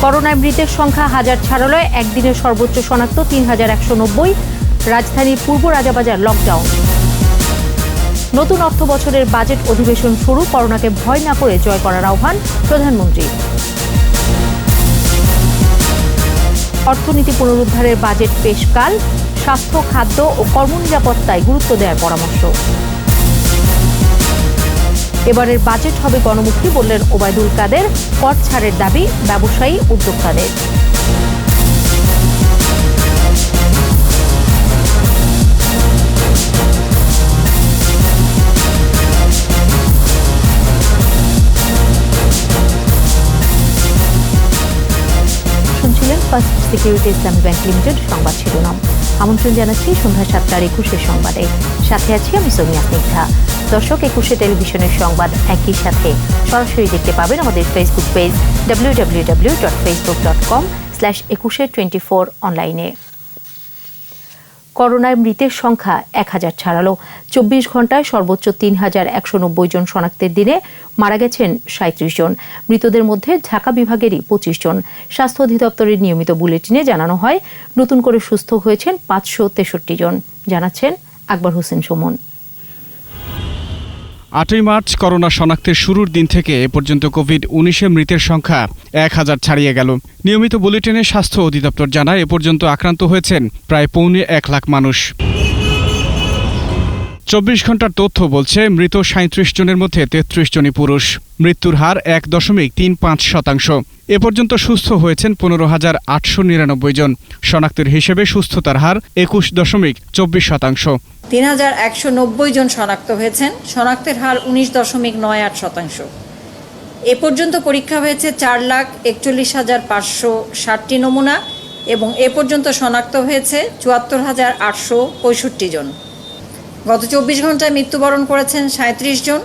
করোনায় মৃতের সংখ্যা হাজার ছাড়ালো, একদিনের সর্বোচ্চ শনাক্ত ৩,১৯০। রাজধানীর পূর্ব রাজাবাজার লকডাউন। নতুন অর্থ বছরের বাজেট অধিবেশন শুরু, করোনাকে ভয় না করে জয় করার আহ্বান প্রধানমন্ত্রী। অর্থনীতি পুনরুদ্ধারের বাজেট পেশ কাল, স্বাস্থ্য, খাদ্য ও কর্মনিরাপত্তায় গুরুত্ব দেওয়ার পরামর্শ। এবারের বাজেট হবে গণমুখী বললেন ওবায়দুল কাদের, কর ছাড়ের দাবি ব্যবসায়ী উদ্যোক্তাদের। শুনছিলেন ফার্স্ট সিকিউরিটি ইসলামী ব্যাংক লিমিটেড সংবাদ শিরোনাম। আমন্ত্রণ জানাচ্ছি সন্ধ্যা ৭টার ২১ সংবাদে। সাথে আছি আমি সোনিয়া স্নিগ্ধা। দর্শক, ২১ টেলিভিশনের সংবাদ একই সাথে সরাসরি দেখতে পাবেন আমাদের ফেসবুক পেজ www.facebook.com/2124 অনলাইনে। করোনায় মৃতের সংখ্যা ১,০০০ ছাড়ালো। ২৪ ঘন্টায় সর্বোচ্চ ৩,১৯০ জন শনাক্তের দিনে মারা গেছেন ৩৭ জন। মৃতদের মধ্যে ঢাকা বিভাগেরই ২৫ জন। স্বাস্থ্য অধিদপ্তরের নিয়মিত বুলেটিনে জানানো হয়, নতুন করে সুস্থ হয়েছেন ৫৬৩ জন। জানাচ্ছেন আকবর হোসেন সুমন। ৮ই মার্চ করোনা শনাক্তের শুরুর দিন থেকে এ পর্যন্ত কোভিড-১৯ মৃতের সংখ্যা ১,০০০ ছাড়িয়ে গেল। নিয়মিত বুলেটিনে স্বাস্থ্য অধিদপ্তর জানায়, এ পর্যন্ত আক্রান্ত হয়েছেন প্রায় ১,১০০,০০০ মানুষ। ২৪ ঘন্টার তথ্য বলছে, মৃত ৩৭ জনের মধ্যে ৩৩ জনই পুরুষ। মৃত্যুর হার ১.৩৫%। এ পর্যন্ত সুস্থ হয়েছেন ১৫,৮৯৯ জন। শনাক্তের হিসেবে সুস্থতার হার ২১.২৪%। ৩,১৯০ জন শনাক্ত হয়েছেন, শনাক্তের হার ১৯.৯৮%। এ পর্যন্ত পরীক্ষা হয়েছে ৪,৪১,৫৬০টি নমুনা এবং এ পর্যন্ত শনাক্ত হয়েছে ৭৪,৮৬৫ জন। গত ২৪ ঘন্টায় মৃত্যুবরণ করেছেন ৩৭ জন।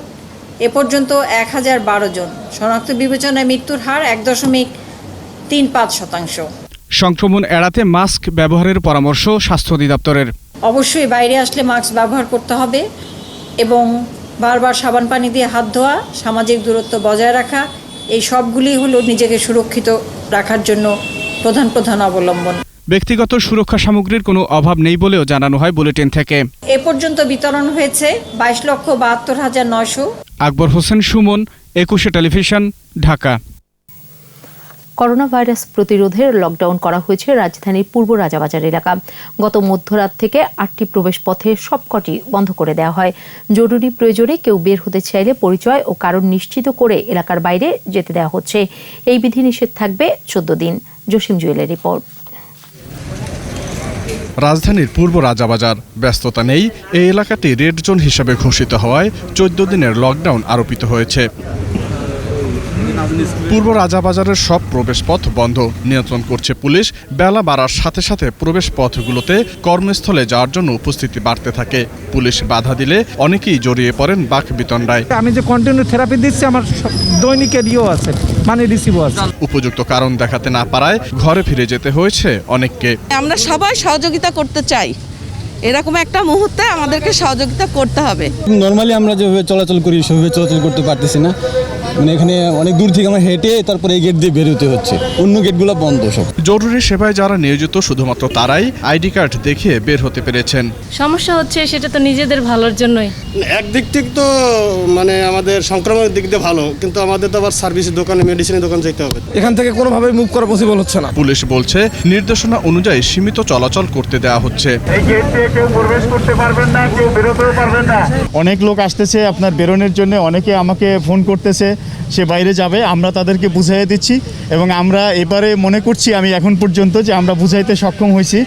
এ পর্যন্ত ১,০১২ জন। শনাক্ত বিবেচনায় মৃত্যুর হার ১.৩৫%। সংক্রমণ এড়াতে মাস্ক ব্যবহারের পরামর্শ স্বাস্থ্য অধিদপ্তরের। অবশ্যই বাইরে আসলে মাস্ক ব্যবহার করতে হবে এবং বারবার সাবান পানি দিয়ে হাত ধোয়া, সামাজিক দূরত্ব বজায় রাখা, এই সবগুলি হলো নিজেকে সুরক্ষিত রাখার জন্য প্রধান অবলম্বন। ব্যক্তিগত সুরক্ষা সামগ্রীর কোনো অভাব নেই বলেও জানানো হয় বুলেটিন থেকে। এ পর্যন্ত বিতরণ হয়েছে 22,72,900। Akbar Hossain Sumon, ২১ television, Dhaka. Corona virus প্রতিরোধে লকডাউন করা হয়েছে রাজধানীর পূর্ব রাজাবাজার এলাকা। গত মধ্যরাত থেকে ৮টি প্রবেশ পথে সবকটি বন্ধ করে দেওয়া হয়। জরুরি প্রয়োজনে কেউ বের হতে চাইলে পরিচয় ও কারণ নিশ্চিত করে এলাকার বাইরে যেতে দেওয়া হচ্ছে। এই বিধিনিষেধ থাকবে ১৪ দিন। জসিম জুয়েলের রিপোর্ট। রাজধানীর পূর্ব রাজাবাজার ব্যস্ততা নেই। এই এলাকাটি রেড জোন হিসেবে ঘোষিত হওয়ায় ১৪ দিনের লকডাউন আরোপিত হয়েছে। পূর্ব রাজাবাজারের সব প্রবেশপথ বন্ধ, নিয়ন্ত্রণ করছে পুলিশ। বেলা বাড়ার সাথে সাথে প্রবেশ পথগুলোতে কর্মস্থলে যাওয়ার জন্য উপস্থিতি বাড়তে থাকে। পুলিশ বাধা দিলে অনেকেই জড়িয়ে পড়েন বাক বিতণ্ডায়। আমি যে কন্টিনিউ থেরাপি দিচ্ছি, আমার দৈনিকের আছে, মানে রিসিভও আছে। উপযুক্ত কারণ দেখাতে না পারায় ঘরে ফিরে যেতে হয়েছে অনেককে। আমরা সবাই সহযোগিতা করতে চাই, এরকম একটা মুহূর্তে আমাদেরকে সহযোগিতা করতে হবে। নর্মালি আমরা যেভাবে চলাচল করি সেভাবে চলাচল করতে পারতেছি না। মানে এখানে অনেক দূর থেকে আমরা হেঁটে তারপরে এই গেট দিয়ে বের হতে হচ্ছে, অন্য গেটগুলো বন্ধ সব। জরুরি সেবায় যারা নিয়োজিত শুধুমাত্র তারাই আইডি কার্ড দেখিয়ে বের হতে পেরেছেন। সমস্যা হচ্ছে সেটা তো নিজেদের ভালোর জন্যই। একদিক থেকে তো মানে আমাদের সংক্রমণের দিক দিয়ে ভালো, কিন্তু আমাদের তো আবার সার্ভিসের দোকানে, মেডিসিনের দোকান যেতে হবে। এখান থেকে কোনোভাবে মুভ করা পসিবল হচ্ছে না। পুলিশ বলছে নির্দেশনা অনুযায়ী সীমিত চলাচল করতে দেওয়া হচ্ছে। এই গেট দিয়ে কেউ প্রবেশ করতে পারবেন না, কেউ বেরোতেও পারবেন না। অনেক লোক আসতেছে আপনার বেরোনোর জন্য, অনেকে আমাকে ফোন করতেছে সে বাইরে যাবে, আমরা তাদেরকে বুঝাইয়ে দিচ্ছি এবং আমরা এবারে মনে করছি, আমি এখন পর্যন্ত যে আমরা বুঝাইতে সক্ষম হয়েছি,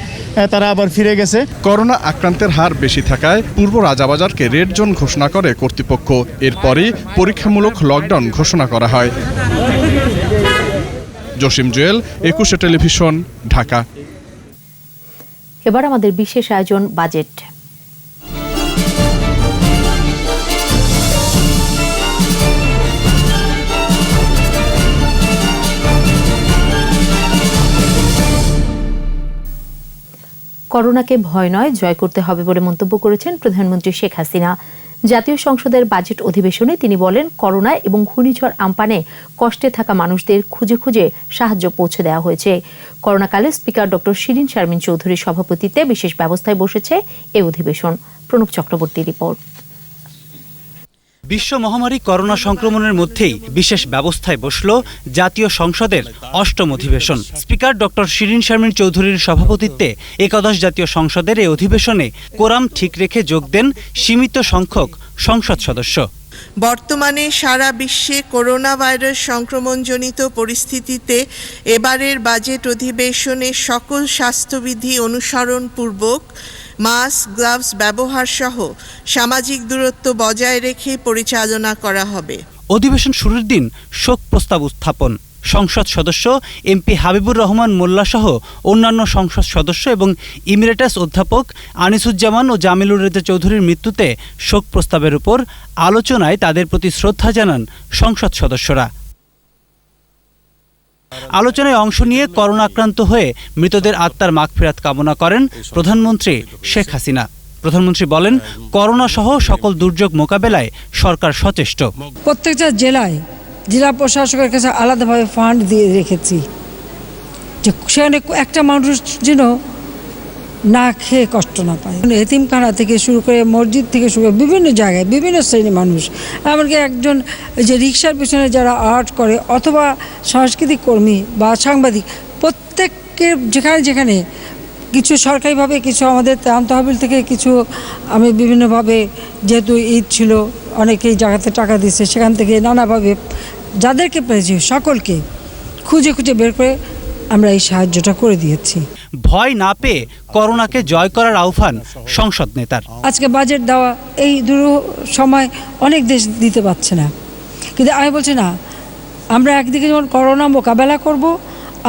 তারা আবার ফিরে গেছে। করোনা আক্রান্তের হার বেশি থাকায় পূর্ব রাজাবাজারকে রেড জোন ঘোষণা করে কর্তৃপক্ষ। এরপরই পরীক্ষামূলক লকডাউন ঘোষণা করা হয়। জসিম জুয়েল, ২১ টেলিভিশন, ঢাকা। এবার আমাদের বিশেষ আয়োজন বাজেট। করোনাকে ভয় নয় জয় করতে হবে বলে মন্তব্য করেছেন প্রধানমন্ত্রী শেখ হাসিনা। জাতীয় সংসদের বাজেট অধিবেশনে তিনি বলেন, করোনা এবং ঘূর্ণিঝড় আম্পানে কষ্টে থাকা মানুষদের খুঁজে খুঁজে সাহায্য পৌঁছে দেওয়া হয়েছে। করোনাকালে স্পিকার ডক্টর শিরিন শারমিন চৌধুরীর সভাপতিত্বে বিশেষ ব্যবস্থায় বসেছে এই অধিবেশন। প্রণব চক্রবর্তী রিপোর্ট। বিশ্ব মহামারী করোনা সংক্রমণের মধ্যেই বিশেষ ব্যবস্থায় বসল জাতীয় সংসদের ৮ম অধিবেশন। স্পিকার ডক্টর শিরিন শারমিন চৌধুরীর সভাপতিত্বে একাদশ জাতীয় সংসদের এই অধিবেশনে কোরাম ঠিক রেখে যোগ দেন সীমিত সংখ্যক সংসদ সদস্য। বর্তমানে সারা বিশ্বে করোনা ভাইরাস সংক্রমণজনিত পরিস্থিতিতে এবারের বাজেট অধিবেশনে সকল স্বাস্থ্যবিধি অনুসরণ পূর্বক মাস্ক, গ্লাভস ব্যবহার সহ সামাজিক দূরত্ব বজায় রেখে পরিচালনা করা হবে। অধিবেশন শুরুর দিন শোক প্রস্তাব উত্থাপন। সংসদ সদস্য এমপি হাবিবুর রহমান মোল্লা সহ অন্যান্য সংসদ সদস্য এবং ইমিরেটাস অধ্যাপক আনিসুজ্জামান ও জামিলুর রেজা চৌধুরীর মৃত্যুতে শোক প্রস্তাবের উপর আলোচনায় তাদের প্রতি শ্রদ্ধা জানান সংসদ সদস্যরা। আলোচনায় অংশ নিয়ে করোনা আক্রান্ত হয়ে মৃতদের আত্মার মাগফিরাত কামনা করেন প্রধানমন্ত্রী শেখ হাসিনা। প্রধানমন্ত্রী বলেন, করোনা সহ সকল দুর্যোগ মোকাবেলায় সরকার সচেষ্ট। প্রত্যেকটা জেলায় জেলা প্রশাসকের কাছে আলাদাভাবে ফান্ড দিয়ে রেখেছি, যে সেখানে একটা মানুষ যেন না খেয়ে কষ্ট না পায়। এতিমখানা থেকে শুরু করে মসজিদ থেকে শুরু করে বিভিন্ন জায়গায় বিভিন্ন শ্রেণীর মানুষ, এমনকি একজন যে রিক্সার পেছনে যারা আর্ট করে অথবা সাংস্কৃতিক কর্মী বা সাংবাদিক, প্রত্যেকের যেখানে যেখানে কিছু সরকারিভাবে, কিছু আমাদের ত্রাণ তহবিল থেকে, কিছু আমি বিভিন্নভাবে, যেহেতু ঈদ ছিল অনেকেই জায়গাতে টাকা দিচ্ছে, সেখান থেকে নানাভাবে যাদেরকে পেয়েছি সকলকে খুঁজে খুঁজে বের করে আমরা এই সাহায্যটা করে দিয়েছি। ভয় না পেয়ে করোনাকে জয় করার আহ্বান সংসদ নেতার। আজকে বাজেট দেওয়া এই দুরূহ সময় অনেক দেশ দিতে পারছে না, কিন্তু আমি বলছি না, আমরা একদিকে যেমন করোনা মোকাবেলা করব,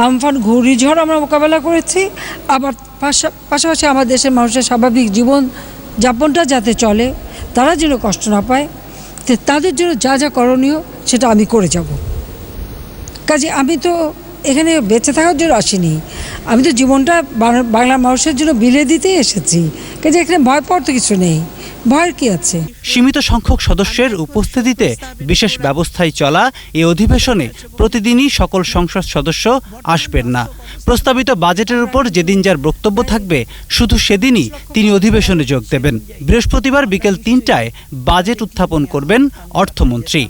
আমফান ঘূর্ণিঝড় আমরা মোকাবেলা করেছি, আবার পাশাপাশি আমার দেশের মানুষের স্বাভাবিক জীবন যাপনটা যাতে চলে, তারা যেন কষ্ট না পায়, তাদের জন্য যা যা করণীয় সেটা আমি করে যাব। কাজে আমি তো এখানে বেঁচে থাকার জন্য আসিনি, আমি তো জীবনটা বাংলার মানুষের জন্য বিলিয়ে দিতেই এসেছি। কাজে এখানে ভয় পাওয়ার তো কিছু নেই, ভয়ের কি আছে। সীমিত সংখ্যক সদস্যের উপস্থিতিতে বিশেষ ব্যবস্থায় চলা এই অধিবেশনে প্রতিদিনই সকল সংসদ সদস্য আসবেন না। প্রস্তাবিত বাজেটের উপর যেদিন যার বক্তব্য থাকবে শুধু সেদিনই তিনি অধিবেশনে যোগ দেবেন। বৃহস্পতিবার বিকেল ৩টায় বাজেট উত্থাপন করবেন অর্থমন্ত্রী।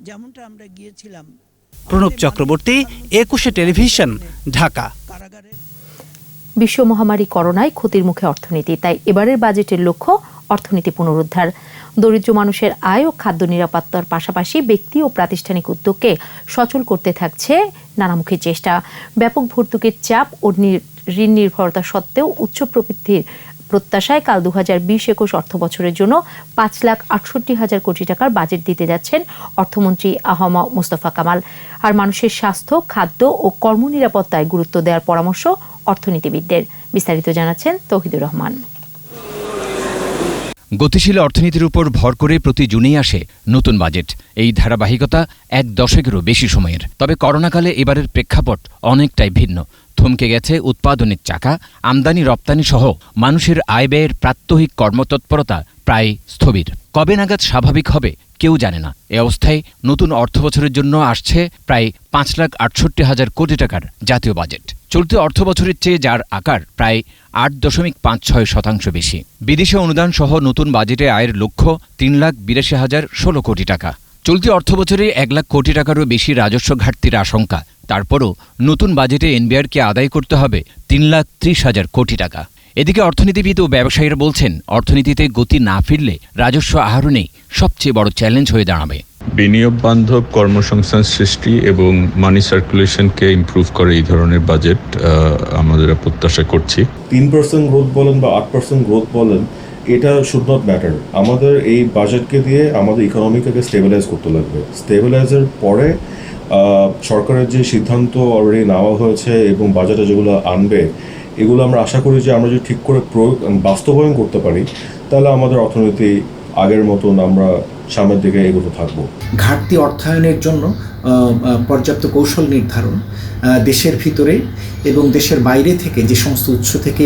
যেমনটা আমরা গিয়েছিলাম। প্রণব চক্রবর্তী, ২১ টেলিভিশন, ঢাকা। বিশ্ব মহামারী করোনায় ক্ষতির মুখে অর্থনীতি, তাই এবারের বাজেটের লক্ষ্য অর্থনীতি পুনরুদ্ধার। দরিদ্র মানুষের আয় ও খাদ্য নিরাপত্তার পাশাপাশি ব্যক্তি ও প্রাতিষ্ঠানিক উদ্যোগকে সচল করতে থাকছে নানামুখী চেষ্টা। ব্যাপক ভর্তুকির চাপ ও ঋণ নির্ভরতা সত্ত্বেও উচ্চ প্রবৃদ্ধির প্রত্যাশায় কাল ২০২০-২১ অর্থ বছরের জন্য ৫,৬৮,০০০ কোটি টাকার বাজেট দিতে যাচ্ছেন অর্থমন্ত্রী আ.হ.ম মুস্তফা কামাল। আর মানুষের স্বাস্থ্য, খাদ্য ও কর্মনিরাপত্তায় গুরুত্ব দেওয়ার পরামর্শ অর্থনীতিবিদদের। বিস্তারিত জানাচ্ছেন তৌহিদুর রহমান। গতিশীল অর্থনীতির উপর ভর করে প্রতি জুনেই আসে নতুন বাজেট। এই ধারাবাহিকতা এক দশকেরও বেশি সময়ের। তবে করোনাকালে এবারের প্রেক্ষাপট অনেকটাই ভিন্ন। থমকে গেছে উৎপাদনের চাকা, আমদানি রপ্তানি সহ মানুষের আয় ব্যয়ের প্রাত্যহিক কর্মতৎপরতা প্রায় স্থবির। কবে নাগাদ স্বাভাবিক হবে কেউ জানে না। এ অবস্থায় নতুন অর্থবছরের জন্য আসছে প্রায় ৫,৬৮,০০০ কোটি টাকার জাতীয় বাজেট। চলতি অর্থবছরের চেয়ে যার আকার প্রায় ৮.56% বেশি। বিদেশি অনুদান সহ নতুন বাজেটে আয়ের লক্ষ্য ৩,৮২,০১৬ কোটি টাকা। চলতি অর্থবছরে ১ লাখ কোটি টাকারও বেশি রাজস্ব ঘাটতির আশঙ্কা। তারপরও নতুন বাজেটে এনবিআরকে আদায় করতে হবে ৩,৩০,০০০ কোটি টাকা। এদিকে অর্থনীতিবিদ ও ব্যবসায়ীরা বলছেন, অর্থনীতিতে গতি না ফিরলে রাজস্ব আহরণেই সবচেয়ে বড় চ্যালেঞ্জ হয়ে দাঁড়াবে। বিনিয়োগ বান্ধব কর্মসংস্থান সৃষ্টি এবং মানি সার্কুলেশনকে ইমপ্রুভ করে এই ধরনের বাজেট আমাদের প্রত্যাশা করছি। 3% গ্রোথ বলেন বা 8% গ্রোথ বলেন, এটা শুড নট ম্যাটার। আমাদের এই বাজেটকে দিয়ে আমাদের ইকোনমিকে স্টেবিলাইজ করতে লাগবে। স্টেবিলাইজের পরে সরকারের যে সিদ্ধান্ত অলরেডি নেওয়া হয়েছে এবং বাজেটে যেগুলো আনবে, এগুলো আমরা আশা করি যে আমরা যদি ঠিক করে বাস্তবায়ন করতে পারি, তাহলে আমাদের অর্থনীতি আগের মতন আমরা সামনের দিকে এগোতে থাকবো। ঘাটতি অর্থায়নের জন্য পর্যাপ্ত কৌশল নির্ধারণ, দেশের ভিতরে এবং দেশের বাইরে থেকে যে সমস্ত উৎস থেকে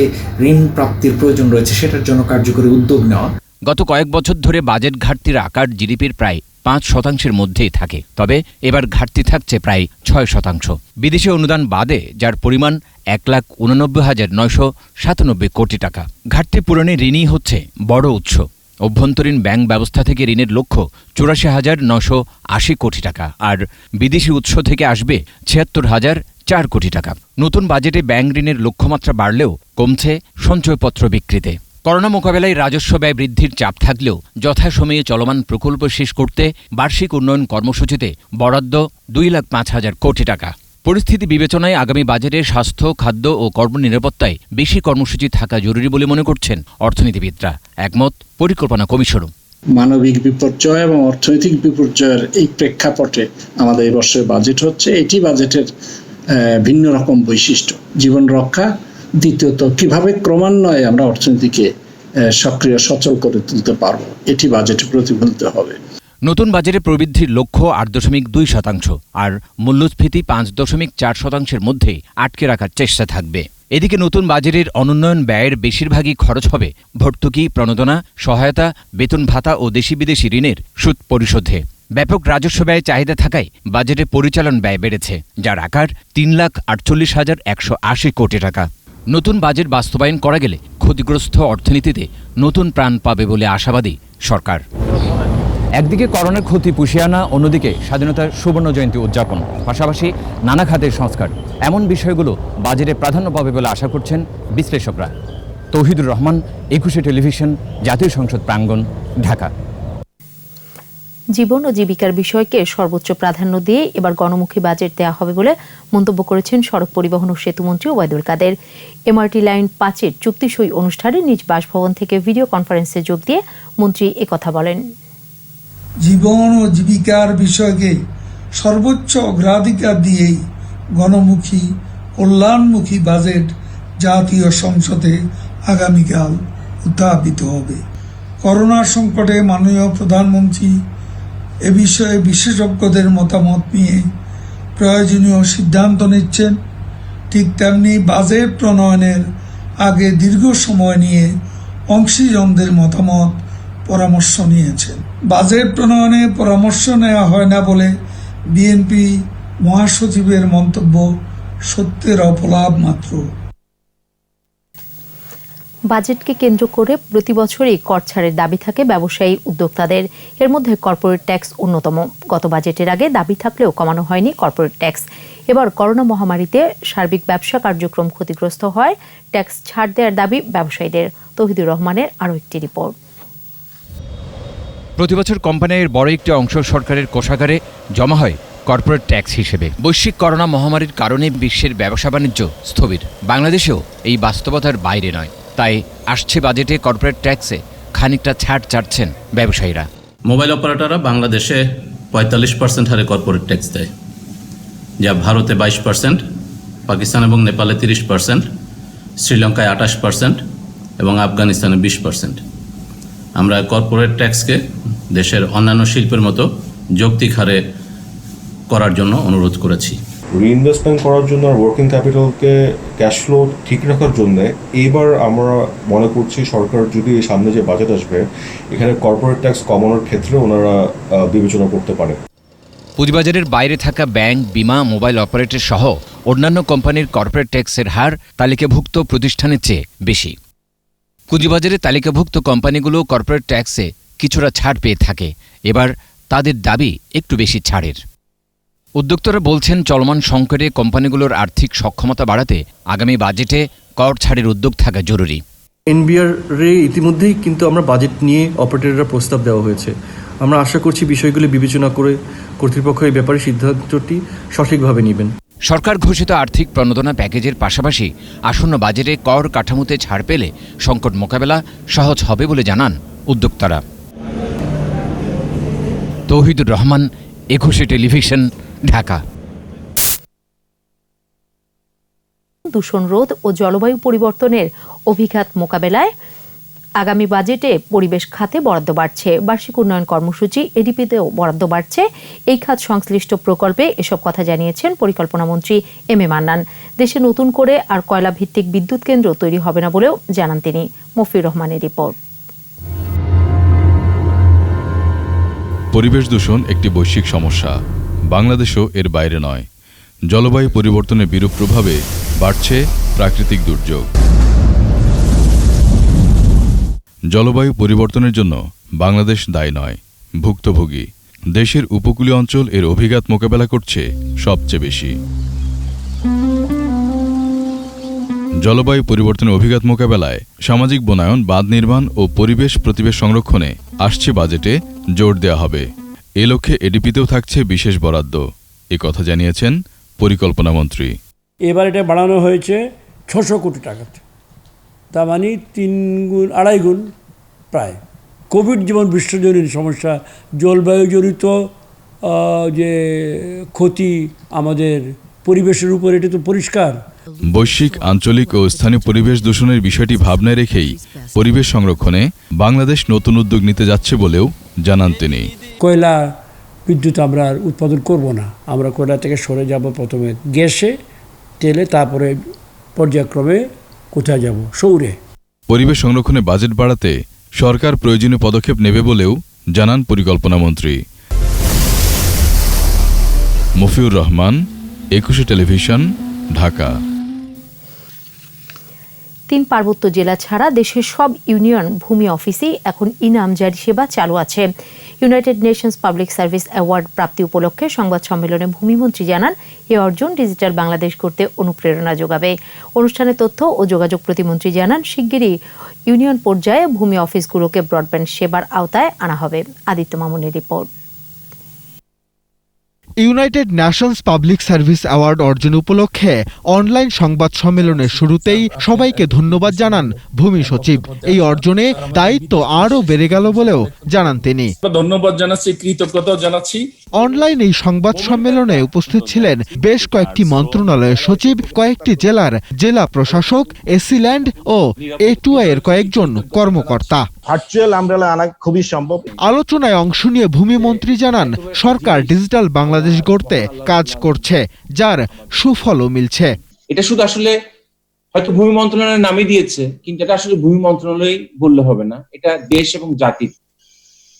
ঋণ প্রাপ্তির প্রয়োজন রয়েছে সেটার জন্য কার্যকরী উদ্যোগ নেওয়া। গত কয়েক বছর ধরে বাজেট ঘাটতির আকার জিডিপির প্রায় 5% মধ্যেই থাকে, তবে এবার ঘাটতি থাকছে প্রায় 6%। বিদেশি অনুদান বাদে যার পরিমাণ 1,89,997 কোটি টাকা। ঘাটতি পূরণে ঋণই হচ্ছে বড় উৎস। অভ্যন্তরীণ ব্যাংক ব্যবস্থা থেকে ঋণের লক্ষ্য 84,980 কোটি টাকা, আর বিদেশি উৎস থেকে আসবে 76,004 কোটি টাকা। নতুন বাজেটে ব্যাংক ঋণের লক্ষ্যমাত্রা বাড়লেও কমছে সঞ্চয়পত্র বিক্রিতে। করোনা মোকাবেলায় রাজস্ব ব্যয় বৃদ্ধির চাপ থাকলেও যথাসময়ে চলমান প্রকল্প শেষ করতে বার্ষিক উন্নয়ন কর্মসূচিতে বরাদ্দ 2,05,000 কোটি টাকা। পরিস্থিতি বিবেচনায় আগামী বাজেটে স্বাস্থ্য, খাদ্য ও কর্মনিরাপত্তায় বেশি কর্মসূচি থাকা জরুরি বলে মনে করছেন অর্থনীতিবিদরা। একমত পরিকল্পনা কমিশনও। মানবিক বিপর্যয় এবং অর্থনৈতিক বিপর্যয়ের এই প্রেক্ষাপটে আমাদের এই বর্ষের বাজেট হচ্ছে, এটি বাজেটের ভিন্ন রকম বৈশিষ্ট্য। জীবন রক্ষা, দ্বিতীয়ত কিভাবে ক্রমান্বয়ে আমরা অর্থনীতিকে সক্রিয় সচল করে তুলতে পারবো, এটি বাজেটে প্রতিফলিত হবে। নতুন বাজেটে প্রবৃদ্ধির লক্ষ্য 8.2% আর মূল্যস্ফীতি 5.4%-এর মধ্যে আটকে রাখার চেষ্টা থাকবে। এদিকে নতুন বাজেটের অনুন্নয়ন ব্যয়ের বেশিরভাগই খরচ হবে ভর্তুকি, প্রণোদনা, সহায়তা, বেতন ভাতা ও দেশি বিদেশি ঋণের সুদ পরিশোধে। ব্যাপক রাজস্ব ব্যয় চাহিদা থাকায় বাজেটে পরিচালন ব্যয় বেড়েছে, যার আকার 3,48,180 কোটি টাকা। নতুন বাজেট বাস্তবায়ন করা গেলে ক্ষতিগ্রস্ত অর্থনীতিতে নতুন প্রাণ পাবে বলে আশাবাদী সরকার। একদিকে করোনার ক্ষতি পুষিয়ে আনা, অন্যদিকে স্বাধীনতার সুবর্ণ জয়ন্তী উদযাপন, পাশাপাশি নানা খাতের সংস্কার, এমন বিষয়গুলো বাজেটে প্রাধান্য পাবে বলে আশা করছেন বিশ্লেষকরা। তৌহিদুর রহমান, 21 টেলিভিশন, জাতীয় সংসদ প্রাঙ্গণ, ঢাকা। জীবন ও জীবিকার বিষয়কে সর্বোচ্চ প্রাধান্য দিয়ে এবার গণমুখী বাজেট দেওয়া হবে বলে মন্তব্য করেছেন সড়ক পরিবহন ও সেতুমন্ত্রী ওবায়দুল কাদের। এমআরটি লাইন 5-এর চুক্তি সই অনুষ্ঠানে নিজ বাসভবন থেকে ভিডিও কনফারেন্সে যোগ দিয়ে মন্ত্রী একথা বলেন। জীবন ও জীবিকার বিষয়কে সর্বোচ্চ অগ্রাধিকার দিয়েই গণমুখী কল্যাণমুখী বাজেট জাতীয় সংসদে আগামীকাল উত্থাপিত হবে। করোনা সংকটে মাননীয় প্রধানমন্ত্রী এ বিষয়ে বিশেষজ্ঞদের মতামত নিয়ে প্রয়োজনীয় সিদ্ধান্ত নিচ্ছেন। ঠিক তেমনি বাজেট প্রণয়নের আগে দীর্ঘ সময় নিয়ে অংশীজনদের মতামত পরামর্শ নিয়েছেন। বাজেট প্রণয়নে পরামর্শ নেওয়া হয় না বলে বিএনপি মহাসচিবের মন্তব্য সত্যের অপলাপ মাত্র। বাজেটকে কেন্দ্র করে প্রতি বছরই কর ছাড়ের দাবি থাকে ব্যবসায়ী উদ্যোক্তাদের। এর মধ্যে কর্পোরেট ট্যাক্স অন্যতম। গত বাজেটের আগে দাবি থাকলেও কমানো হয়নি কর্পোরেট ট্যাক্স। এবার করোনা মহামারীতে সার্বিক ব্যবসা কার্যক্রম ক্ষতিগ্রস্ত হয়, ট্যাক্স ছাড় দেওয়ার দাবি ব্যবসায়ীদের। তৌহিদুর রহমানের আরও একটি রিপোর্ট। প্রতিবছর কোম্পানির বড় একটি অংশ সরকারের কোষাগারে জমা হয় কর্পোরেট ট্যাক্স হিসেবে। বৈশ্বিক করোনা মহামারীর কারণে বিশ্বের ব্যবসা বাণিজ্য স্থবির। বাংলাদেশেও এই বাস্তবতার বাইরে নয়। তাই আসছে বাজেটে কর্পোরেট ট্যাক্সে খানিকটা ছাড় চাচ্ছেন ব্যবসায়ীরা। মোবাইল অপারেটররা বাংলাদেশে 45% হারে কর্পোরেট ট্যাক্স দেয়, যা ভারতে 22%, পাকিস্তান এবং নেপালে 30%, শ্রীলঙ্কায় 28% এবং আফগানিস্তানে 20%। আমরা কর্পোরেট ট্যাক্সকে দেশের অন্যান্য শিল্পের মতো যৌক্তিক হারে করার জন্য অনুরোধ করেছি। রিইনভেস্টমেন্ট করার জন্য আর ওয়ার্কিং ক্যাপিটালকে ক্যাশ ফ্লো ঠিক রাখার জন্য এইবার আমরা মনে করছি সরকার যদি সামনে যে বাজেট আসবে এখানে কর্পোরেট ট্যাক্স কমানোর ক্ষেত্রে ওনারা বিবেচনা করতে পারে। পুঁজিবাজারের বাইরে থাকা ব্যাংক, বিমা, মোবাইল অপারেটর সহ অন্যান্য কোম্পানির কর্পোরেট ট্যাক্সের হার তালিকাভুক্ত প্রতিষ্ঠানের চেয়ে বেশি। পুঁজিবাজারে তালিকাভুক্ত কোম্পানিগুলো কর্পোরেট ট্যাক্সে কিছুটা ছাড় পেয়ে থাকে। এবার তাদের দাবি একটু বেশি ছাড়ের। উদ্যোক্তারা বলছেন, চলমান সংকটে কোম্পানিগুলোর আর্থিক সক্ষমতা বাড়াতে আগামী বাজেটে কর ছাড়ের উদ্যোগ থাকা জরুরি। এনবিআর-এ ইতিমধ্যেই কিন্তু আমরা বাজেট নিয়ে অপারেটররা প্রস্তাব দেওয়া হয়েছে। আমরা আশা করছি বিষয়গুলি বিবেচনা করে কর্তৃপক্ষ এই ব্যাপারে সিদ্ধান্তটি সঠিকভাবে নেবেন। সরকার ঘোষিত আর্থিক প্রণোদনা প্যাকেজের পাশাপাশি আসন্ন বাজেটে কর কাঠামোতে ছাড় পেলে সংকট মোকাবেলা সহজ হবে বলে জানান উদ্যোক্তারা। তৌহিদুর রহমান, 21 টেলিভিশন, ঢাকা। দূষণ রোধ ও জলবায়ু পরিবর্তনের অভিঘাত মোকাবেলায় আগামী বাজেটে পরিবেশ খাতে বরাদ্দ বাড়ছে, বার্ষিক উন্নয়ন কর্মসূচি এডিপিতেও বরাদ্দ বাড়ছে। এই খাত সংশ্লিষ্ট প্রকল্পে এসব কথা জানিয়েছেন পরিকল্পনা মন্ত্রী এম এ মান্নান। দেশে নতুন করে আর কয়লা ভিত্তিক বিদ্যুৎ কেন্দ্র তৈরি হবে না বলেও জানান তিনি। মফিউর রহমানের রিপোর্ট। পরিবেশ দূষণ একটি বৈশ্বিক সমস্যা, বাংলাদেশও এর বাইরে নয়। জলবায়ু পরিবর্তনের বিরূপ প্রভাবে বাড়ছে প্রাকৃতিক দুর্যোগ। জলবায়ু পরিবর্তনের জন্য বাংলাদেশ দায়ী নয়, ভুক্তভোগী। দেশের উপকূলীয় অঞ্চল এর অভিঘাত মোকাবেলা করছে সবচেয়ে বেশি। জলবায়ু পরিবর্তনের অভিঘাত মোকাবেলায় সামাজিক বনায়ন, বাঁধ নির্মাণ ও পরিবেশ প্রতিবেশ সংরক্ষণে আসছে বাজেটে জোর দেওয়া হবে। এ লক্ষ্যে এডিপিতেও থাকছে বিশেষ বরাদ্দ, এ কথা জানিয়েছেন পরিকল্পনা মন্ত্রী। এবার এটা বাড়ানো হয়েছে ৬০০ কোটি টাকাতে, তার মানে ৩ গুণ ২.৫ গুণ প্রায়। কোভিড যেমন বিশ্বজনীন সমস্যা, জলবায়ুজনিত যে ক্ষতি আমাদের পরিবেশের উপর, এটা তো পরিষ্কার। বৈশ্বিক, আঞ্চলিক ও স্থানীয় পরিবেশ দূষণের বিষয়টি ভাবনায় রেখেই পরিবেশ সংরক্ষণে বাংলাদেশ নতুন উদ্যোগ নিতে যাচ্ছে বলেও জানান তিনি। কয়লা বিদ্যুৎ আমরা উৎপাদন করব না, আমরা কয়লা থেকে সরে যাব, প্রথমে গ্যাসে, তেলে, তারপরে পর্যায়ক্রমে কোথায় যাব, সৌরে। পরিবেশ সংরক্ষণে বাজেট বাড়াতে সরকার প্রয়োজনীয় পদক্ষেপ নেবে বলেও জানান পরিকল্পনা মন্ত্রী। মফিউর রহমান, ২১ টেলিভিশন, ঢাকা। ৩ পার্বত্য জেলা ছাড়া দেশের সব ইউনিয়ন ভূমি অফিসেই এখন ই-নামজারি সেবা চালু আছে। United Nations public service award প্রাপ্তি উপলক্ষে সংবাদ সম্মেলনে ভূমিমন্ত্রী জানান, এই অর্জন ডিজিটাল বাংলাদেশ করতে অনুপ্রেরণা যোগাবে। অনুষ্ঠানে তথ্য ও যোগাযোগ প্রতিমন্ত্রী জানান, শিগগিরই ইউনিয়ন পর্যায়ে ভূমি অফিসগুলোকে ব্রডব্যান্ড সেবার আওতায় আনা হবে। আদিত্য মামুনের report. United Nations public service award অর্জন উপলক্ষে অনলাইন সংবাদ সম্মেলনের শুরুতেই সবাইকে ধন্যবাদ জানান ভূমি সচিব। এই অর্জনে দায়িত্ব আরও বেড়ে গেল বলেও জানান তিনি। ধন্যবাদ জানাচ্ছি, কৃতজ্ঞতা জানাচ্ছি। অনলাইন এই সংবাদ সম্মেলনে উপস্থিত ছিলেন বেশ কয়েকটি মন্ত্রণালয়ের সচিব, কয়েকটি জেলার জেলা প্রশাসক, এসিল্যান্ড ও A2I এর কয়েকজন কর্মকর্তা। ভার্চুয়াল আমব্রেলা আনা খুবই সম্ভব। আলোচনায় অংশ নিয়ে ভূমিমন্ত্রী জানান, সরকার ডিজিটাল বাংলাদেশ গড়তে কাজ করছে, যার সুফলও মিলছে। এটা শুধু আসলে হয়তো ভূমি মন্ত্রণালয়ের নামে দিয়েছে, কিন্তু এটা আসলে ভূমি মন্ত্রণালয় বললে হবে না, এটা দেশ এবং জাতির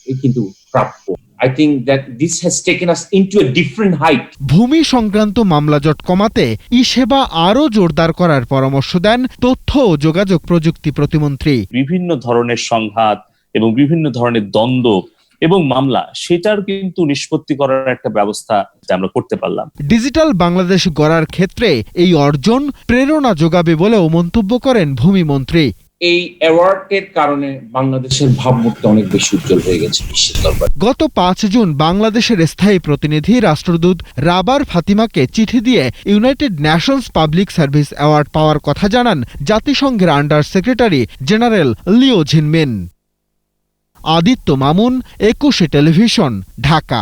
কিন্তু প্রাপ্য। I think that this has taken us into a different height. ভূমি সংক্রান্ত মামলা জট কমাতে ই-সেবা আরও জোরদার করার পরামর্শ দেন তথ্য ও যোগাযোগ প্রযুক্তি প্রতিমন্ত্রী। বিভিন্ন ধরনের সংঘাত এবং বিভিন্ন ধরনের দ্বন্দ্ব এবং মামলা, সেটার কিন্তু নিষ্পত্তি করার একটা ব্যবস্থা আমরা করতে পারলাম। ডিজিটাল বাংলাদেশ গড়ার ক্ষেত্রে এই অর্জন প্রেরণা যোগাবে বলেও মন্তব্য করেন ভূমিমন্ত্রী। এই অ্যাওয়ার্ডের কারণে বাংলাদেশের ভাবমূর্তি অনেক বেশি উজ্জ্বল হয়ে গেছে বিশ্বের দরবারে। গত ৫ জুন বাংলাদেশের স্থায়ী প্রতিনিধি রাষ্ট্রদূত রাবার ফাতিমাকে চিঠি দিয়ে United Nations public service award পাওয়ার কথা জানান জাতিসংঘের under secretary general Liu Zhenmin. Aditya Mamun, ২১ television, Dhaka.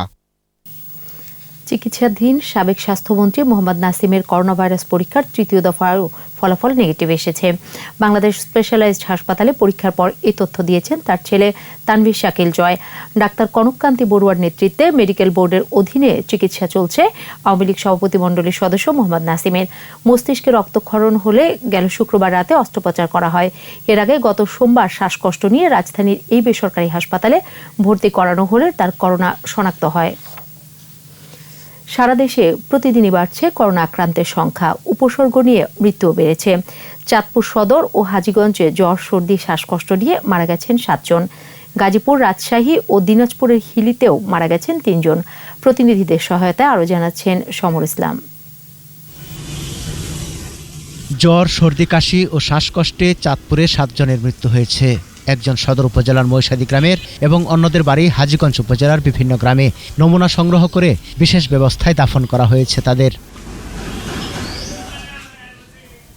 চিকিৎসাধীন সাবেক স্বাস্থ্যমন্ত্রী মোহাম্মদ নাসিমের করোনা ভাইরাস পরীক্ষার ৩য় দফারও ফলাফল নেগেটিভ এসেছে। বাংলাদেশ স্পেশালাইজড হাসপাতালে পরীক্ষার পর এই তথ্য দিয়েছেন তার ছেলে তানভীর শাকিল জয়। ডাক্তার কনককান্তি বড়ুয়ার নেতৃত্বে মেডিকেল বোর্ডের অধীনে চিকিৎসা চলছে আওয়ামী লীগ সভাপতিমণ্ডলীর সদস্য মোহাম্মদ নাসিমের। মস্তিষ্কে রক্তক্ষরণ হলে গেল শুক্রবার রাতে অস্ত্রোপচার করা হয়। এর আগে গত সোমবার শ্বাসকষ্ট নিয়ে রাজধানীর এই বেসরকারি হাসপাতালে ভর্তি করানো হলে তার করোনা শনাক্ত হয়। সারা দেশে প্রতিদিনই বাড়ছে করোনা আক্রান্তের সংখ্যা, উপসর্গ নিয়ে মৃত্যুও বেড়েছে। চাঁদপুর সদর ও হাজীগঞ্জে জ্বর, সর্দি, শ্বাসকষ্ট নিয়ে মারা গেছেন 7 জন। গাজীপুর, রাজশাহী ও দিনাজপুরের হিলিতেও মারা গেছেন 3 জন। প্রতিনিধিদের সহায়তায় আরও জানাচ্ছেন সমর ইসলাম। জ্বর, সর্দি, কাশি ও শ্বাসকষ্টে চাঁদপুরে 7 জনের মৃত্যু হয়েছে। একজন সদর উপজেলার মৈশাদী গ্রামের এবং অন্যদের বাড়ি হাজীগঞ্জ উপজেলার বিভিন্ন গ্রামে। নমুনা সংগ্রহ করে বিশেষ ব্যবস্থায় দাফন করা হয়েছে তাদের।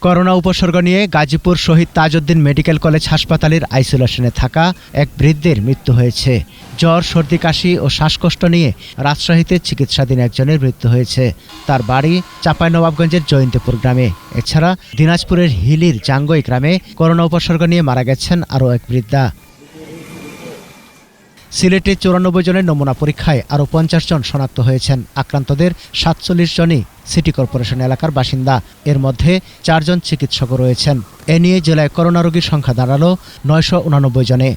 করোনা উপসর্গ নিয়ে গাজীপুর শহীদ তাজউদ্দিন মেডিকেল কলেজ হাসপাতালের আইসোলেশনে থাকা এক বৃদ্ধের মৃত্যু হয়েছে। জ্বর, সর্দি, কাশি ও শ্বাসকষ্ট নিয়ে রাজশাহীতে চিকিৎসাধীন একজনের মৃত্যু হয়েছে। তার বাড়ি চাঁপাইনবাবগঞ্জের জয়ন্তপুর গ্রামে। এছাড়া দিনাজপুরের হিলির জাঙ্গই গ্রামে করোনা উপসর্গ নিয়ে মারা গেছেন আরও এক বৃদ্ধা। সিলেটে 94 জনের নমুনা পরীক্ষায় আরও 50 জন শনাক্ত হয়েছেন। আক্রান্তদের 47 জনই সিটি কর্পোরেশন এলাকার বাসিন্দা। এর মধ্যে 4 জন চিকিৎসকও রয়েছেন। এ নিয়ে জেলায় করোনা রোগীর সংখ্যা দাঁড়ালো 989 জনে।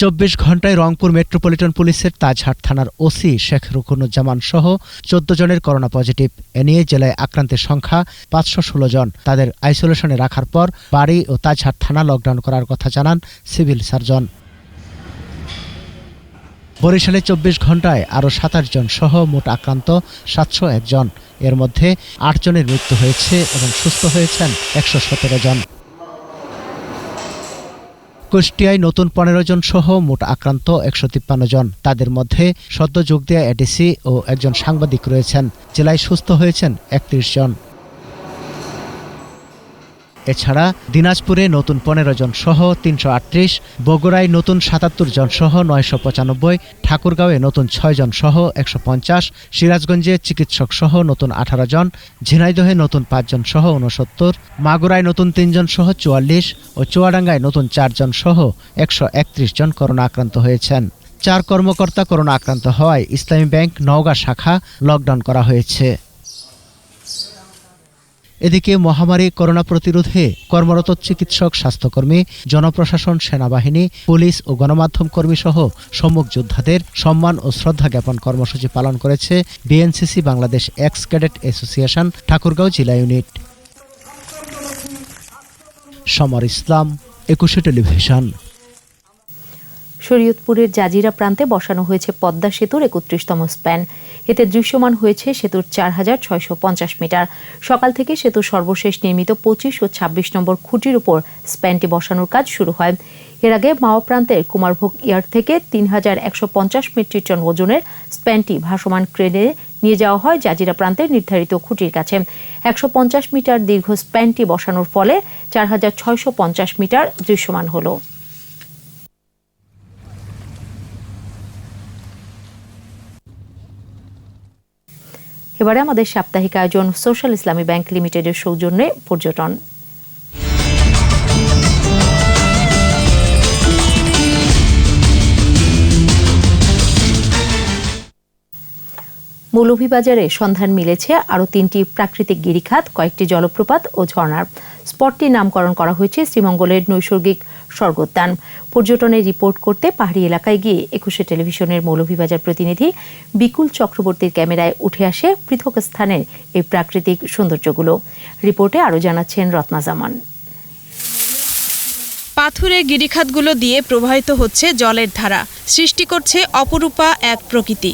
24 ঘণ্টায় রংপুর মেট্রোপলিটন পুলিশের তাজহাট থানার ওসি শেখ রুকনুজ্জামান সহ 14 জনের করোনা পজিটিভ। এ নিয়ে জেলায় আক্রান্তের সংখ্যা 516 জন। তাদের আইসোলেশনে রাখার পর বাড়ি ও তাজহাট থানা লকডাউন করার কথা জানান সিভিল সার্জন। বরিশালে 24 ঘণ্টায় আরও 27 জন সহ মোট আক্রান্ত 701 জন। এর মধ্যে 8 জনের মৃত্যু হয়েছে এবং সুস্থ হয়েছেন 117 জন। কুষ্টিয়ায় নতুন 15 জন সহ মোট আক্রান্ত 153 জন। তাদের মধ্যে সদ্য যোগ দেয়া এডিসি ও একজন সাংবাদিক রয়েছেন। জেলায় সুস্থ হয়েছেন 31 জন। এছাড়া দিনাজপুরে নতুন 15 জন সহ 338, বগুড়ায় নতুন 77 জন সহ 995, ঠাকুরগাঁওয়ে নতুন 6 জন সহ 150, সিরাজগঞ্জে চিকিৎসক সহ নতুন 18 জন, ঝিনাইদহে নতুন 5 জন সহ 69, মাগুরায় নতুন 3 জন সহ 44 ও চুয়াডাঙ্গায় নতুন 4 জন সহ 131 জন করোনা আক্রান্ত হয়েছেন। 4 কর্মকর্তা করোনা আক্রান্ত হওয়ায় ইসলামী ব্যাংক নওগাঁ শাখা লকডাউন করা হয়েছে। এদিকে মহামারী করোনা প্রতিরোধে কর্মরত চিকিৎসক, স্বাস্থ্যকর্মী, জনপ্রশাসন, সেনাবাহিনী, পুলিশ ও গণমাধ্যম কর্মী সহ সম্মুখ যোদ্ধাদের সম্মান ও শ্রদ্ধা জ্ঞাপন কর্মসূচি পালন করেছে BNCC Bangladesh x cadet association Thakurgaon জেলা ইউনিট। সমর ইসলাম, 21 টেলিভিশন। শরীয়তপুরের জাজিরা প্রান্তে বসানো হয়েছে পদ্মা সেতুর 31তম স্প্যান। এতে দৃশ্যমান হয়েছে সেতুর 4650 মিটার। সকাল থেকে সেতুর সর্বশেষ নির্মিত 25 ও 26 নম্বর খুঁটির উপর স্প্যানটি বসানোর কাজ শুরু হয়। এর আগে মাওয়া প্রান্তের কুমারভোগ ইয়ার্ড থেকে 3150 মেট্রিক টন ওজনের স্প্যানটি ভাসমান ক্রেনে নিয়ে যাওয়া হয় জাজিরা প্রান্তের নির্ধারিত খুঁটির কাছে। 150 মিটার দীর্ঘ স্প্যানটি বসানোর ফলে 4650 মিটার দৃশ্যমান হলো। এবারে আমাদের সাপ্তাহিক আয়োজন সোশ্যাল ইসলামী ব্যাংক লিমিটেডের সৌজন্যে পর্যটন। মৌলভীবাজারে সন্ধান মিলেছে আরও 3টি প্রাকৃতিক গিরিখাত, কয়েকটি জলপ্রপাত ও ঝর্ণার। স্পটটির নামকরণ করা হয়েছে শ্রীমঙ্গলের নৈসর্গিক স্বর্গোদ্যান। পর্যটনের রিপোর্ট করতে পাহাড়ি এলাকায় গিয়ে 21 টেলিভিশনের মৌলভীবাজার প্রতিনিধি বিকুল চক্রবর্তীর ক্যামেরায় উঠে আসে পৃথক স্থানের এই প্রাকৃতিক সৌন্দর্যগুলো। রিপোর্টে আরও জানাচ্ছেন রত্না জামান। পাথুরে গিরিখাতগুলো দিয়ে প্রবাহিত হচ্ছে জলের ধারা, সৃষ্টি করছে অপরূপা এক প্রকৃতি।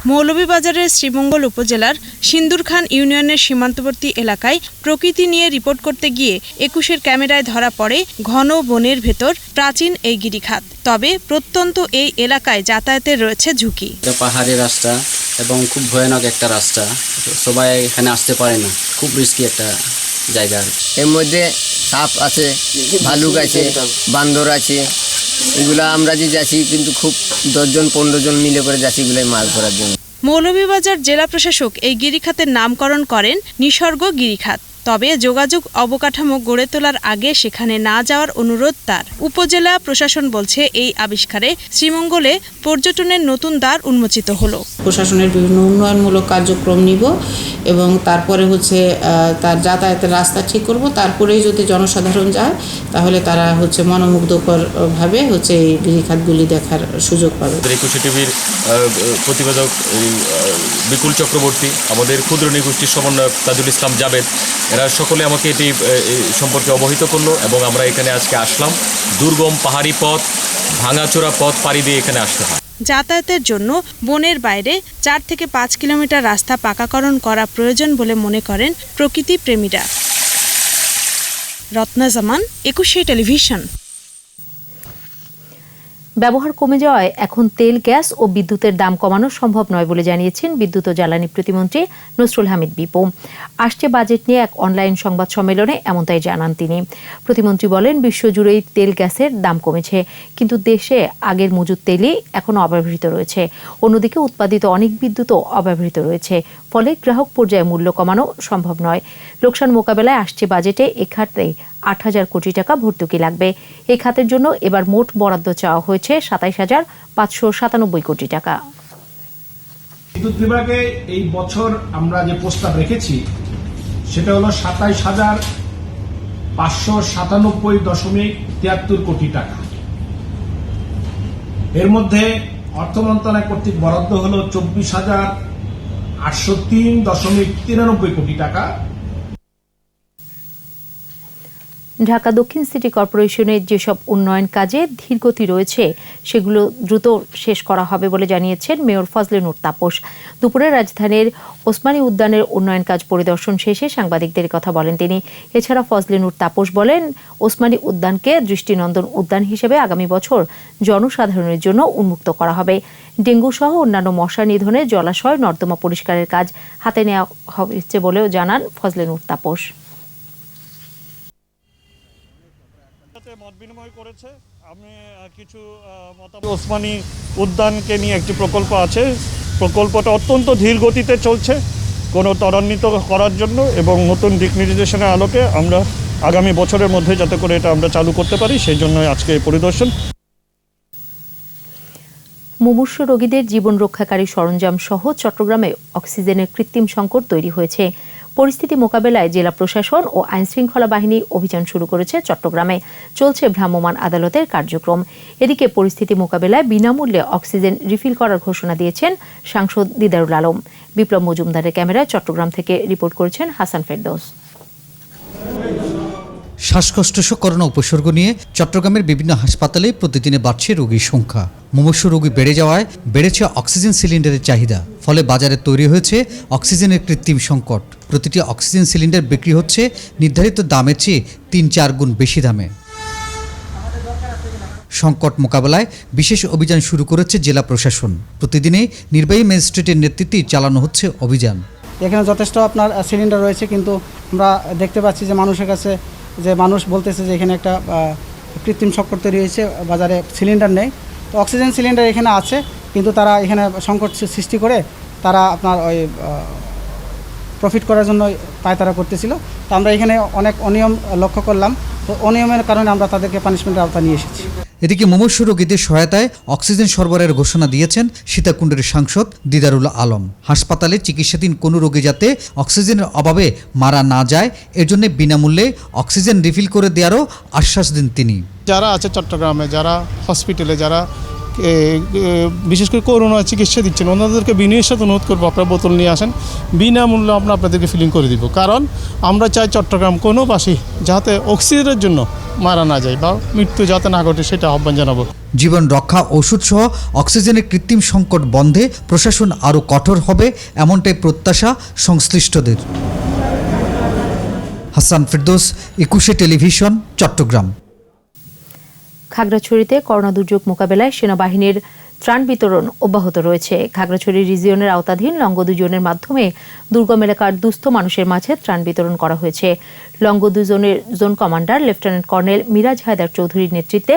মৌলভীবাজারের শ্রীমঙ্গল উপজেলার সিন্দুরখান ইউনিয়নের সীমান্তবর্তী এলাকায় প্রকৃতি নিয়ে রিপোর্ট করতে গিয়ে 21-এর ক্যামেরায় ধরা পড়ে ঘন বনের ভেতর প্রাচীন এই গিরিখাত। তবে প্রত্যন্ত এই এলাকায় যাতায়াতের রয়েছে ঝুঁকি। পাহাড়ি রাস্তা এবং খুব ভয়ানক একটা রাস্তা, সবাই এখানে আসতে পারে না, খুব রিস্কি একটা জায়গা। এর মধ্যে সাপ আছে, ভালুক আছে, বান্দর আছে। এগুলা আমরা যে যাচ্ছি কিন্তু খুব 10-15 জন মিলে করে যাচ্ছি এগুলাই মাছ ধরার জন্য। মৌলভীবাজার জেলা প্রশাসক এই গিরিখাতের নামকরণ করেন নিসর্গ গিরিখাত। তবে যোগাযোগ অবকাঠামো গড়ে তোলার আগে সেখানে না যাওয়ার অনুরোধ তার। উপজেলা প্রশাসন বলছে এই আবিষ্কারে শ্রীমঙ্গলে পর্যটনের নতুন দ্বার উন্মোচিত হলো। প্রশাসনের বিভিন্ন উন্নয়নমূলক কার্যক্রম নিব এবং তারপরে তার যাতায়াতের রাস্তা ঠিক করব। তারপরেই যদি জনসাধারণ যায় তাহলে তারা মনোমুগ্ধকর ভাবে এই গিরিখাতগুলি দেখার সুযোগ পাবে। 21 টিভির প্রতিবেদক বিকুল চক্রবর্তী, আমাদের ক্ষুদ্র নৃগোষ্ঠীর সমন্বয়ক তাজুল ইসলাম জাবেদ, এরা সকলে আমাকে এটি সম্পর্কে অবহিত করলো এবং আমরা এখানে আজকে আসলাম। দুর্গম পাহাড়ি পথ, ভাঙাচোরা পথ পাড়ি দিয়ে এখানে আসতে হয়। যাতায়াতের জন্য বনের বাইরে 4 থেকে 5 কিলোমিটার রাস্তা পাকাকরণ করা প্রয়োজন বলে মনে করেন প্রকৃতি প্রেমীরা। রত্না জামান, 21 টেলিভিশন। ব্যবহার কমে যাওয়ায় এখন তেল, গ্যাস ও বিদ্যুতের দাম কমানো সম্ভব নয় বলে জানিয়েছেন বিদ্যুৎ ও জ্বালানি প্রতিমন্ত্রী নসরুল হামিদ বিপু। আসছে বাজেট নিয়ে এক অনলাইন সংবাদ সম্মেলনে এমনটাই জানান তিনি। প্রতিমন্ত্রী বলেন, বিশ্বজুড়েই তেল, গ্যাসের দাম কমেছে, কিন্তু দেশে আগের মজুদ তেলই এখনো অব্যবহৃত রয়েছে। অন্যদিকে উৎপাদিত অনেক বিদ্যুৎও অব্যবহৃত রয়েছে, ফলে গ্রাহক পর্যায়ে মূল্য কমানো সম্ভব নয়। লোকসান মোকাবেলায় আসছে বাজেটে এ খাতে ৮,০০০ কোটি টাকা ভর্তুকি লাগবে। এই খাতের জন্য এবার মোট বরাদ্দ চাওয়া হয়েছে ২৭,৫৯৭ কোটি টাকা। বিদ্যুৎ বিভাগে এই বছর আমরা যে প্রস্তাব রেখেছি সেটা হলো ২৭,৫৯৭.৭৩ কোটি টাকা। এর মধ্যে অর্থ মন্ত্রণালয় কর্তৃক বরাদ্দ হলো ২৪,৮০৩.৯৩ কোটি টাকা। ঢাকা দক্ষিণ সিটি কর্পোরেশনের যেসব উন্নয়ন কাজে ধীরগতি রয়েছে সেগুলো দ্রুত শেষ করা হবে বলে জানিয়েছেন মেয়র ফজলে নূর তাপস। দুপুরে রাজধানীর ওসমানী উদ্যানের উন্নয়ন কাজ পরিদর্শন শেষে সাংবাদিকদের কথা বলেন তিনি। এছাড়া ফজলে নূর তাপস বলেন, ওসমানী উদ্যানকে দৃষ্টিনন্দন উদ্যান হিসেবে আগামী বছর জনসাধারণের জন্য উন্মুক্ত করা হবে। ডেঙ্গু সহ অন্যান্য মশা নিধনে জলাশয়, নর্দমা পরিষ্কারের কাজ হাতে নেওয়া হয়েছে বলেও জানান ফজলে নূর তাপস। মত বিনিময় করেছে। আমি কিছু ওসমানী উদ্যানকে নিয়ে একটি প্রকল্প আছে, প্রকল্পটা অত্যন্ত ধীর গতিতে চলছে কোনো ত্বরান্বিত করার জন্য, এবং নতুন দিক নির্দেশনার আলোকে আমরা আগামী বছরের মধ্যে যাতে করে এটা আমরা চালু করতে পারি সেই জন্য আজকে এই পরিদর্শন। মুমূর্ষু রোগীদের জীবন রক্ষাকারী সরঞ্জাম সহ চট্টগ্রামে অক্সিজেনের কৃত্রিম সংকট তৈরি হয়েছে। পরিস্থিতি মোকাবেলায় জেলা প্রশাসন ও আইনশৃঙ্খলা বাহিনী অভিযান শুরু করেছে চট্টগ্রামে। চলছে ভ্রাম্যমাণ আদালতের কার্যক্রম। এদিকে পরিস্থিতি মোকাবেলায় বিনামূল্যে অক্সিজেন রিফিল করার ঘোষণা দিয়েছেন সাংসদ দিদারুল আলম। বিপ্লব মজুমদারের ক্যামেরায় চট্টগ্রাম থেকে রিপোর্ট করেছেন হাসান ফেরদৌস। শ্বাসকষ্ট করোনা উপসর্গ নিয়ে চট্টগ্রামের বিভিন্ন হাসপাতালে প্রতিদিনে বাড়ছে রোগীর সংখ্যা। মুমূর্ষু রোগী বেড়ে যাওয়ায় বেড়েছে অক্সিজেন সিলিন্ডারের চাহিদা। ফলে বাজারে তৈরি হয়েছে অক্সিজেনের কৃত্রিম সংকট। প্রতিটি অক্সিজেন সিলিন্ডার বিক্রি হচ্ছে নির্ধারিত দামের চেয়ে ৩-৪ গুণ বেশি দামে। সংকট মোকাবেলায় বিশেষ অভিযান শুরু করেছে জেলা প্রশাসন। প্রতিদিনে নির্বাহী ম্যাজিস্ট্রেটের নেতৃত্বে চালানো হচ্ছে অভিযান। এখানে যথেষ্ট আপনার সিলিন্ডার রয়েছে, কিন্তু আমরা দেখতে পাচ্ছি যে মানুষের কাছে যে মানুষ বলতেছে যে এখানে একটা কৃত্রিম সংকট তৈরি হয়েছে, বাজারে সিলিন্ডার নেই। তো অক্সিজেন সিলিন্ডার এখানে আছে, কিন্তু তারা এখানে সংকট সৃষ্টি করে তারা আপনার ওই প্রফিট করার জন্য পায়তারা করতেছিল। তো আমরা এখানে অনেক অনিয়ম লক্ষ্য করলাম। তো অনিয়মের কারণে আমরা তাদেরকে পানিশমেন্টের আওতা নিয়ে এসেছি। এদিকে মুমূর্ষু রোগীদের সহায়তায় অক্সিজেন সরবরাহের ঘোষণা দিয়েছেন সীতাকুণ্ডের সাংসদ দিদারুল আলম। হাসপাতালে চিকিৎসাধীন কোনো রোগী যাতে অক্সিজেনের অভাবে মারা না যায় এর জন্য বিনামূল্যে অক্সিজেন রিফিল করে দেওয়ারও আশ্বাস দেন তিনি। যারা আছে চট্টগ্রামে, যারা হসপিটালে, যারা বিশেষ করে করোনা চিকিৎসা দিচ্ছেন, ওনাদেরকে বিনয়ের সাথে অনুরোধ করবো আপনারা বোতল নিয়ে আসেন, বিনামূল্যে আমরা আপনাদেরকে ফিলিং করে দিব। কারণ আমরা চাই চট্টগ্রাম কোনো বাসী যাতে অক্সিজেনের জন্য মারা না যায় বা মৃত্যু যাতে না ঘটে সেটা আহ্বান জানাবো। জীবন রক্ষা ওষুধ সহ অক্সিজেনের কৃত্রিম সংকট বন্ধে প্রশাসন আরও কঠোর হবে এমনটাই প্রত্যাশা সংশ্লিষ্টদের। হাসান ফেরদৌস, ২১শে টেলিভিশন, চট্টগ্রাম। খাগড়াছড়িতে করোনা দুর্যোগ মোকাবেলায় সেনাবাহিনীর ত্রাণ বিতরণ অব্যাহত রয়েছে। খাগড়াছড়ি রিজিয়নের আওতাধীন লঙ্গদু জোনের মাধ্যমে দুর্গম এলাকার দুস্থ মানুষের মাঝে ত্রাণ বিতরণ করা হয়েছে। লঙ্গদু জোনের zone commander lieutenant colonel Miraj Haider চৌধুরীর নেতৃত্বে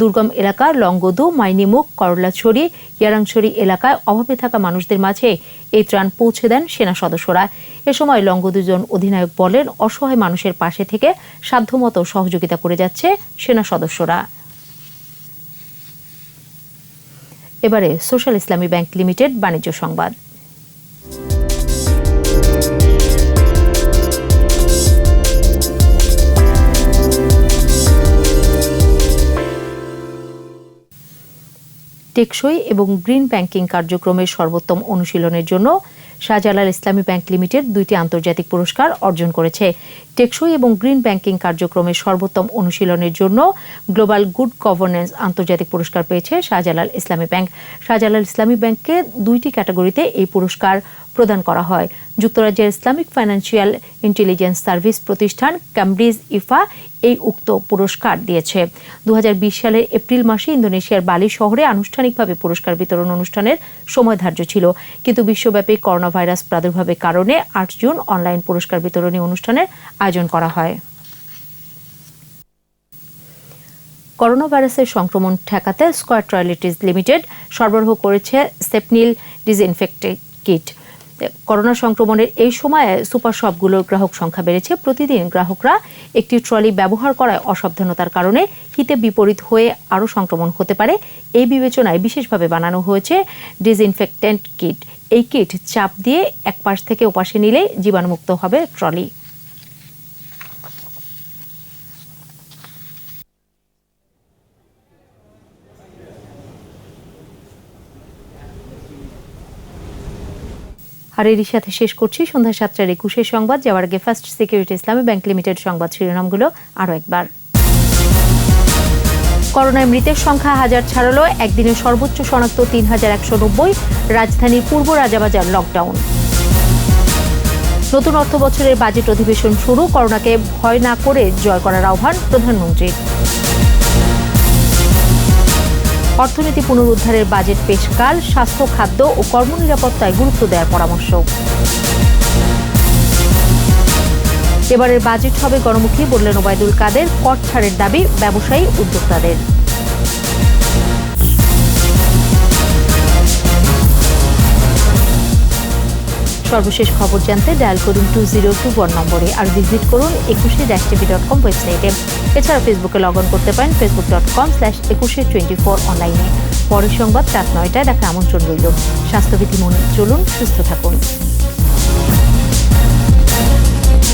দুর্গম এলাকার লঙ্গদু, মাইনিমুখ, করলাছড়ি, ইয়ারাংছড়ি এলাকায় অভাবে থাকা মানুষদের মাঝে এই ত্রাণ পৌঁছে দেন সেনা সদস্যরা। এ সময় লঙ্গদু জোন অধিনায়ক বলেন, অসহায় মানুষের পাশে থেকে সাধ্যমতো সহযোগিতা করে যাচ্ছে সেনা সদস্যরা। এবারে সোশ্যাল ইসলামী ব্যাংক লিমিটেড বাণিজ্য সংবাদ। টেকসই এবং গ্রিন ব্যাংকিং কার্যক্রমের সর্বোত্তম অনুশীলনের জন্য শাহজালাল ইসলামী ব্যাংক লিমিটেড 2টি আন্তর্জাতিক পুরস্কার অর্জন করেছে। টেকসই এবং গ্রিন ব্যাংকিং কার্যক্রমের সর্বোত্তম অনুশীলনের জন্য গ্লোবাল গুড গভর্নেন্স আন্তর্জাতিক পুরস্কার পেয়েছে শাহজালাল ইসলামী ব্যাংক। শাহজালাল ইসলামী ব্যাংককে 2টি ক্যাটাগরিতে এই পুরস্কার প্রদান করা হয়। যুক্তরাজ্যের ইসলামিক ফাইন্যান্সিয়াল ইন্টেলিজেন্স সার্ভিস প্রতিষ্ঠান ক্যামব্রিজ ইফা এই উক্ত পুরস্কার দিয়েছে। 2020 সালের এপ্রিল মাসে ইন্দোনেশিয়ার বালি শহরে আনুষ্ঠানিকভাবে পুরস্কার বিতরণ অনুষ্ঠানের সময় ধার্য ছিল, কিন্তু বিশ্বব্যাপী করোনা ভাইরাস প্রাদুর্ভাবের কারণে 8 জুন অনলাইন পুরস্কার বিতরণী অনুষ্ঠানের আয়োজন করা হয়। করোনা ভাইরাসের সংক্রমণ ঠেকাতে স্কয়ার টয়লেটিস লিমিটেড সরবরাহ করেছে সেপনিল ডিসইনফেক্টেন্ট কিট। করোনা সংক্রমণের এই সময়ে সুপার শপগুলোর গ্রাহক সংখ্যা বেড়েছে। প্রতিদিন গ্রাহকরা একটি ট্রলি ব্যবহার করায় অসাবধানতার কারণে হিতে বিপরীত হয়ে আরও সংক্রমণ হতে পারে। এই বিবেচনায় বিশেষভাবে বানানো হয়েছে ডিসইনফেক্টেন্ট কিট। এই কিট চাপ দিয়ে এক পাশ থেকে ওপাশে নিলে জীবাণুমুক্ত হবে ট্রলি। আর এরই সাথে শেষ করছি সন্ধ্যা 7টার 21 সংবাদ। যাওয়ার আগে ফার্স্ট সিকিউরিটি ইসলামী ব্যাংক লিমিটেড সংবাদ শিরোনামগুলো আরও একবার। করোনায় মৃতের সংখ্যা 1000 ছাড়ালো, একদিনে সর্বোচ্চ শনাক্ত 3190। রাজধানীর পূর্ব রাজাবাজার লকডাউন। নতুন অর্থ বছরের বাজেট অধিবেশন শুরু, করোনাকে ভয় না করে জয় করার আহ্বান প্রধানমন্ত্রীর। অর্থনীতি পুনরুদ্ধারের বাজেট পেশ কাল, স্বাস্থ্য, খাদ্য ও কর্মনিরাপত্তায় গুরুত্ব দেওয়ার পরামর্শ। এবারের বাজেট হবে গণমুখী বললেন ওবায়দুল কাদের। কর ছাড়ের দাবি ব্যবসায়ী উদ্যোক্তাদের। সর্বশেষ খবর জানতে ডায়াল করুন 2021 নম্বরে, আর ভিজিট করুন 21-tv.com ওয়েবসাইটে। এছাড়া ফেসবুকে লগ অন করতে পারেন facebook.com/2124 অনলাইনে। পরের সংবাদ রাত 9টায় দেখা আমন্ত্রণ রইল। স্বাস্থ্যবিধি মেনে চলুন, সুস্থ থাকুন।